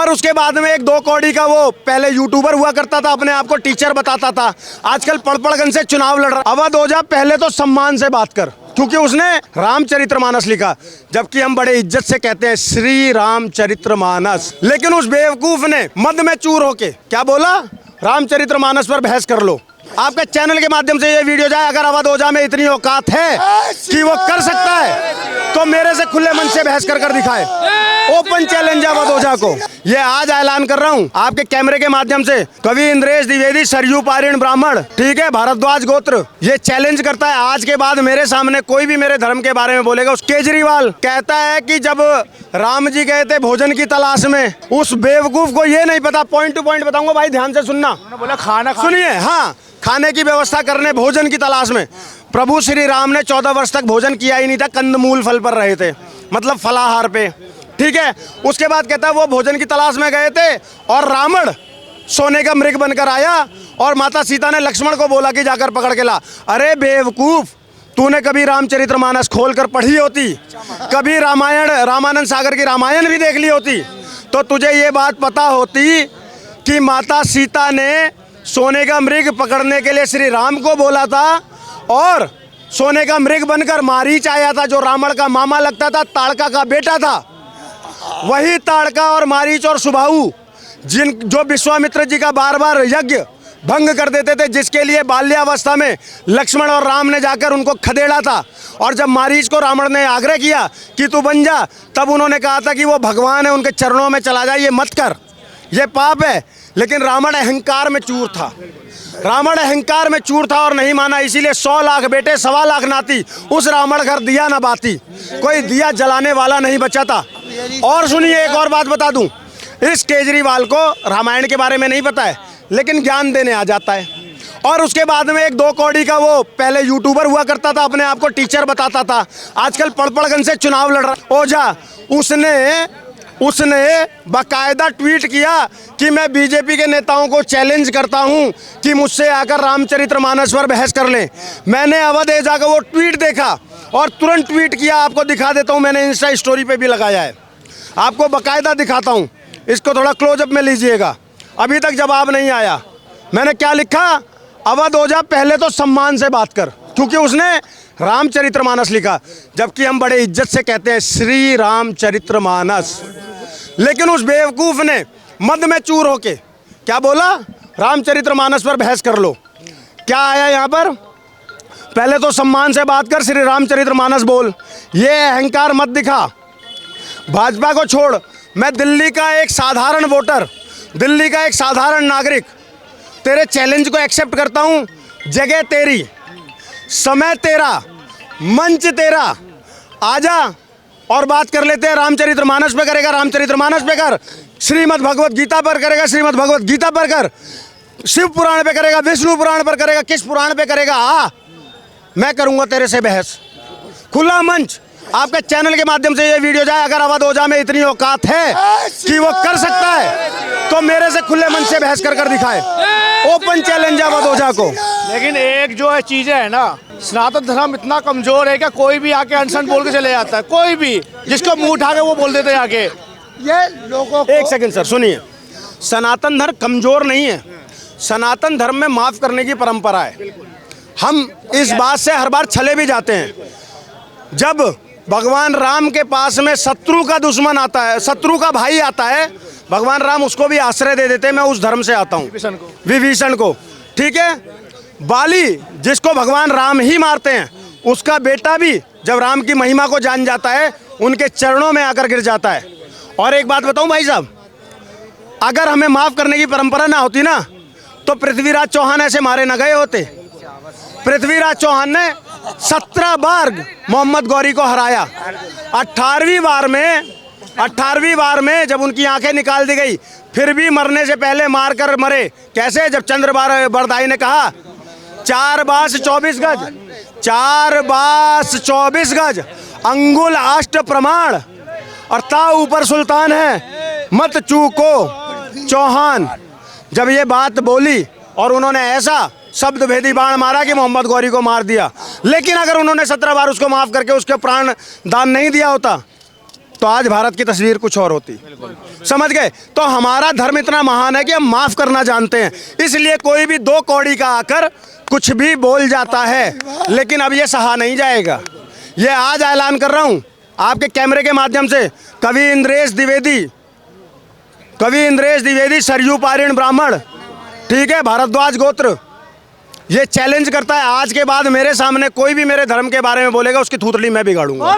और उसके बाद में एक 2 कौड़ी का वो पहले यूट्यूबर हुआ करता था, अपने आप को टीचर बताता था, आजकल पढ़ से चुनाव लड़ रहा। अवध ओझा पहले तो सम्मान से बात कर, क्योंकि उसने रामचरितमानस लिखा, जबकि हम बड़े इज्जत से कहते हैं श्री रामचरितमानस। लेकिन उस बेवकूफ ने मद में चूर होके क्या बोला, रामचरितमानस पर बहस कर लो। आपके चैनल के माध्यम से ये वीडियो जाए, अगर अवध ओझा में इतनी औकात है कि वो कर सकता है तो मेरे से खुले मन से बहस कर दिखाए। ओपन चैलेंज अवध ओझा को। ये आज ऐलान कर रहा हूँ आपके कैमरे के माध्यम से, कवि इंद्रेश द्विवेदी, सरयू पारीण ब्राह्मण, ठीक है, भारद्वाज गोत्र, ये चैलेंज करता है आज के बाद मेरे सामने कोई भी मेरे धर्म के बारे में बोलेगा। उस केजरीवाल कहता है कि जब राम जी गए थे भोजन की तलाश में, उस बेवकूफ को ये नहीं पता, पॉइंट टू पॉइंट बताऊंगा भाई, ध्यान से सुनना। बोला खाना सुनिए, हाँ, खाने की व्यवस्था करने भोजन की तलाश में। प्रभु श्री राम ने 14 वर्ष तक भोजन किया ही नहीं था, कंदमूल फल पर रहे थे, मतलब फलाहार पे, ठीक है। उसके बाद कहता है वो भोजन की तलाश में गए थे और रावण सोने का मृग बनकर आया और माता सीता ने लक्ष्मण को बोला कि जाकर पकड़ के ला। अरे बेवकूफ, तूने कभी रामचरितमानस खोलकर पढ़ी होती, कभी रामायण, रामानंद सागर की रामायण भी देख ली होती, तो तुझे ये बात पता होती कि माता सीता ने सोने का मृग पकड़ने के लिए श्री राम को बोला था और सोने का मृग बनकर मारीच आया था, जो रावण का मामा लगता था, ताड़का का बेटा था। वही ताड़का और मारीच और सुबाहु जो विश्वामित्र जी का बार बार यज्ञ भंग कर देते थे, जिसके लिए बाल्यावस्था में लक्ष्मण और राम ने जाकर उनको खदेड़ा था। और जब मारीच को रावण ने आग्रह किया कि तू बन जा, तब उन्होंने कहा था कि वो भगवान है, उनके चरणों में चला जा, ये मत कर, ये पाप है। लेकिन रावण अहंकार में चूर था, रावण अहंकार में चूर था और नहीं माना, इसीलिए 100 लाख बेटे 1.25 लाख नाती, उस रावण घर दिया ना बाती, कोई दिया जलाने वाला नहीं बचा था। और सुनिए, एक और बात बता दूं, इस केजरीवाल को रामायण के बारे में नहीं पता है, लेकिन ज्ञान देने आ जाता है। और उसके बाद में एक 2 कौड़ी का वो पहले यूट्यूबर हुआ करता था, अपने आप को टीचर बताता था, आजकल पढ़ से चुनाव लड़ रहा। ओझा उसने बाकायदा ट्वीट किया कि मैं बीजेपी के नेताओं को चैलेंज करता हूं कि मुझसे आकर रामचरितमानस पर बहस कर लें। मैंने अवध ओझा का वो ट्वीट देखा और तुरंत ट्वीट किया, आपको दिखा देता हूं, मैंने इंस्टा स्टोरी पे भी लगाया है, आपको बाकायदा दिखाता हूं, इसको थोड़ा क्लोजअप में लीजिएगा। अभी तक जवाब नहीं आया। मैंने क्या लिखा, अवध ओझा पहले तो सम्मान से बात कर, क्योंकि उसने रामचरितमानस लिखा, जबकि हम बड़े इज्जत से कहते हैं श्री रामचरितमानस। लेकिन उस बेवकूफ ने मद में चूर होके क्या बोला, रामचरितमानस पर बहस कर लो। क्या आया यहाँ पर, पहले तो सम्मान से बात कर, श्री रामचरितमानस बोल, ये अहंकार मत दिखा। भाजपा को छोड़, मैं दिल्ली का एक साधारण वोटर, दिल्ली का एक साधारण नागरिक, तेरे चैलेंज को एक्सेप्ट करता हूँ। जगह तेरी, समय तेरा, मंच तेरा, आजा और बात कर लेते हैं। रामचरितमानस पे करेगा, रामचरितमानस पे कर, श्रीमद् भगवत गीता पर करेगा, श्रीमद् भगवत गीता पर कर, शिव पुराण पे करेगा, विष्णु पुराण पर करेगा, किस पुराण पे करेगा, मैं करूंगा तेरे से बहस, खुला मंच। आपके चैनल के माध्यम से ये वीडियो जाए, अगर अवध ओझा में इतनी औकात है कि वो कर सकता है तो मेरे से खुले मन से बहस कर दिखाए। ओपन चैलेंज अवध ओझा को। लेकिन एक जो है चीजें है ना, सनातन धर्म इतना कमजोर है कि कोई भी आके अनशन बोल के चले जाता है, कोई भी जिसको मुंह उठा के वो बोल देते हैं आके। ये लोगों को एक सेकंड सर सुनिए, सनातन धर्म कमजोर नहीं है, सनातन धर्म में माफ करने की परंपरा है। हम इस बात से हर बार छले भी जाते हैं। जब भगवान राम के पास में शत्रु का दुश्मन आता है, शत्रु का भाई आता है, भगवान राम उसको भी आश्रय दे देते हैं। मैं उस धर्म से आता हूँ, विभीषण को, ठीक है। बाली जिसको भगवान राम ही मारते हैं, उसका बेटा भी जब राम की महिमा को जान जाता है, उनके चरणों में आकर गिर जाता है। और एक बात बताऊं भाई साहब, अगर हमें माफ करने की परंपरा ना होती ना, तो पृथ्वीराज चौहान ऐसे मारे ना गए होते। पृथ्वीराज चौहान ने 17 बार मोहम्मद गौरी को हराया। 18वीं बार में जब उनकी आंखें निकाल दी गई, फिर भी मरने से पहले मारकर मरे। कैसे, जब चंद्र बरदाई ने कहा 4 बास 24 गज, 4 बास 24 गज, अंगुल अष्ट प्रमाण, और ता ऊपर सुल्तान है, मत चूको चौहान। जब ये बात बोली और उन्होंने ऐसा शब्द भेदी बाण मारा कि मोहम्मद गौरी को मार दिया। लेकिन अगर उन्होंने 17 बार उसको माफ करके उसके प्राण दान नहीं दिया होता तो आज भारत की तस्वीर कुछ और होती। समझ गए? तो हमारा धर्म इतना महान है कि हम माफ़ करना जानते हैं, इसलिए कोई भी 2 कौड़ी का आकर कुछ भी बोल जाता है, लेकिन अब ये सहा नहीं जाएगा। ये आज ऐलान कर रहा हूँ आपके कैमरे के माध्यम से, कवि इंद्रेश द्विवेदी सरयू पारीण ब्राह्मण, ठीक है, भारद्वाज गोत्र, ये चैलेंज करता है आज के बाद मेरे सामने कोई भी मेरे धर्म के बारे में बोलेगा उसकी थूथड़ी मैं बिगाड़ूंगा।